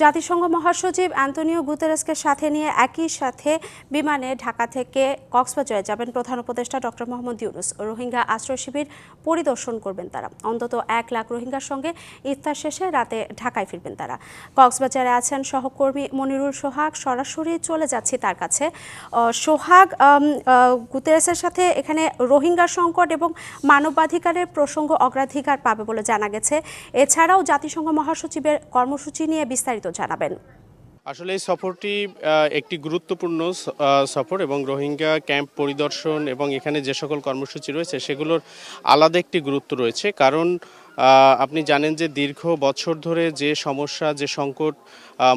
জাতিসংঘ মহাসচিব অ্যান্তোনিও গুতেরেসকে সাথে নিয়ে একই সাথে বিমানে ঢাকা থেকে কক্সবাজারে যাবেন প্রধান উপদেষ্টা ডক্টর মোহাম্মদ ইউনূস। রোহিঙ্গা আশ্রয় শিবির পরিদর্শন করবেন তারা। অন্তত 1 লাখ রোহিঙ্গার সঙ্গে ইফতার শেষে রাতে ঢাকায় ফিরবেন তারা। কক্সবাজারে আছেন সহকর্মী মনিরুল সোহাগ, সরাসরি চলে যাচ্ছি তার কাছে। সোহাগ, গুতেরেসের সাথে এখানে রোহিঙ্গা সংকট এবং মানবাধিকারের প্রসঙ্গ অগ্রাধিকার পাবে বলে জানা গেছে। এছাড়াও জাতিসংঘ মহাসচিবের কর্মসূচি নিয়ে বিস্তারিত জানাবেন। আসলে এই সফরটি একটি গুরুত্বপূর্ণ সফর এবং রোহিঙ্গা ক্যাম্প পরিদর্শন এবং এখানে যে সকল কর্মসূচি রয়েছে সেগুলোর আলাদা একটি গুরুত্ব রয়েছে। কারণ আপনি জানেন যে দীর্ঘ বছর ধরে যে সমস্যা, যে সংকট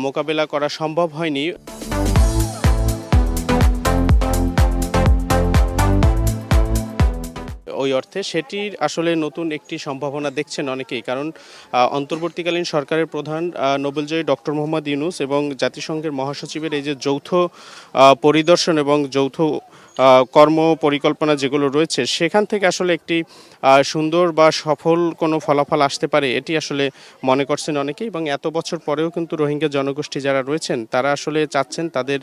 মোকাবেলা করা সম্ভব হয়নি, ওই অর্থে সেটির আসলে নতুন একটি সম্ভাবনা দেখছেন অনেকেই। কারণ অন্তর্বর্তীকালীন সরকারের প্রধান নোবেলজয়ী ডক্টর মোহাম্মদ ইউনূস এবং জাতিসংঘের মহাসচিবের এই যে যৌথ পরিদর্শন এবং যৌথ কর্ম পরিকল্পনা যেগুলো রয়েছে, সেখান থেকে আসলে একটি সুন্দর বা সফল কোনো ফলাফল আসতে পারে এটি আসলে মনে করছেন অনেকেই। এবং এত বছর পরেও কিন্তু রোহিঙ্গা জনগোষ্ঠী যারা রয়েছেন তারা আসলে চাচ্ছেন তাদের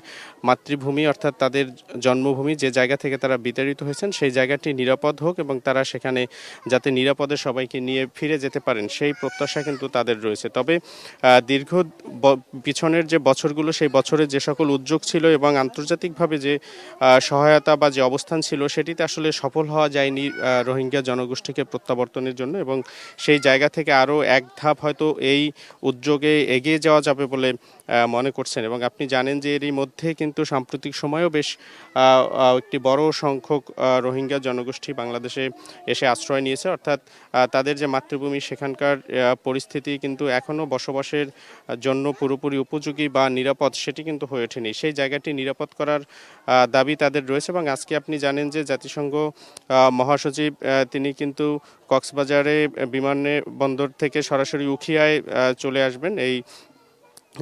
মাতৃভূমি অর্থাৎ তাদের জন্মভূমি, যে জায়গা থেকে তারা বিতাড়িত হয়েছেন, সেই জায়গাটি নিরাপদ হোক এবং তারা সেখানে যাতে নিরাপদে সবাইকে নিয়ে ফিরে যেতে পারেন সেই প্রত্যাশা কিন্তু তাদের রয়েছে। তবে দীর্ঘ পিছনের যে বছরগুলো, সেই বছরে যে সকল উদ্যোগ ছিল এবং আন্তর্জাতিকভাবে যে সহায়তা বা যে অবস্থান ছিল সেটিতে আসলে সফল হওয়া যায়নি রোহিঙ্গা জনগোষ্ঠীকে প্রত্যাবর্তনের জন্য। এবং সেই জায়গা থেকে আরও এক ধাপ হয়তো এই উদ্যোগে এগিয়ে যাওয়া যাবে বলে মনে করছেন। এবং আপনি জানেন যে এরই মধ্যে কিন্তু সাম্প্রতিক সময়েও বেশ একটি বড় সংখ্যক রোহিঙ্গা জনগোষ্ঠী বাংলাদেশে এসে আশ্রয় নিয়েছে। অর্থাৎ তাদের যে মাতৃভূমি, সেখানকার পরিস্থিতি কিন্তু এখনও বসবাসের জন্য পুরোপুরি উপযোগী বা নিরাপদ সেটি কিন্তু হয়ে ওঠেনি। সেই জায়গাটি নিরাপদ করার দাবি তাদের রয়েছে। এবং আজকে আপনি জানেন যে জাতিসংঘ মহাসচিব তিনি কিন্তু কক্সবাজারে বিমানবন্দর থেকে সরাসরি উখিয়ায় চলে আসবেন এই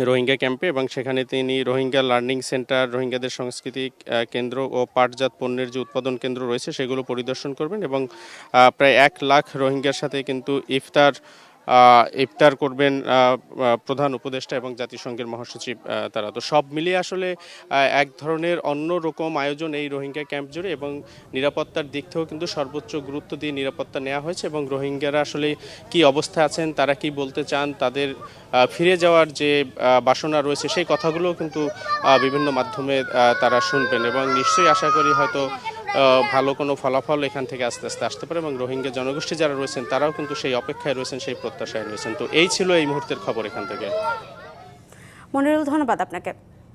রোহিঙ্গা ক্যাম্পে। এবং সেখানে তিনি রোহিঙ্গা লার্নিং সেন্টার, রোহিঙ্গাদের সাংস্কৃতিক কেন্দ্র ও পাটজাত পণ্যের যে উৎপাদন কেন্দ্র রয়েছে সেগুলো পরিদর্শন করবেন। এবং প্রায় 1 লাখ রোহিঙ্গার সাথে কিন্তু ইফতার করবেন প্রধান উপদেষ্টা এবং জাতিসংঘের মহাসচিব তারা। তো সব মিলিয়ে আসলে এক ধরনের অন্যরকম আয়োজন এই রোহিঙ্গা ক্যাম্প জুড়ে। এবং নিরাপত্তার দিক থেকেও কিন্তু সর্বোচ্চ গুরুত্ব দিয়ে নিরাপত্তা নেওয়া হয়েছে। এবং রোহিঙ্গারা আসলে কি অবস্থায় আছেন, তারা কি বলতে চান, তাদের ফিরে যাওয়ার যে বাসনা রয়েছে সেই কথাগুলোও কিন্তু বিভিন্ন মাধ্যমে তারা শুনবেন। এবং নিশ্চয়ই আশা করি হয়তো ভালো কোনো ফলাফল এখান থেকে আস্তে আস্তে আসতে পারে। এবং রোহিঙ্গা জনগোষ্ঠী যারা রয়েছেন তারাও কিন্তু সেই অপেক্ষায় রয়েছেন, সেই প্রত্যাশায় রয়েছেন। তো এই ছিল এই মুহূর্তের খবর এখান থেকে। মনিরুল, ধন্যবাদ আপনাকে।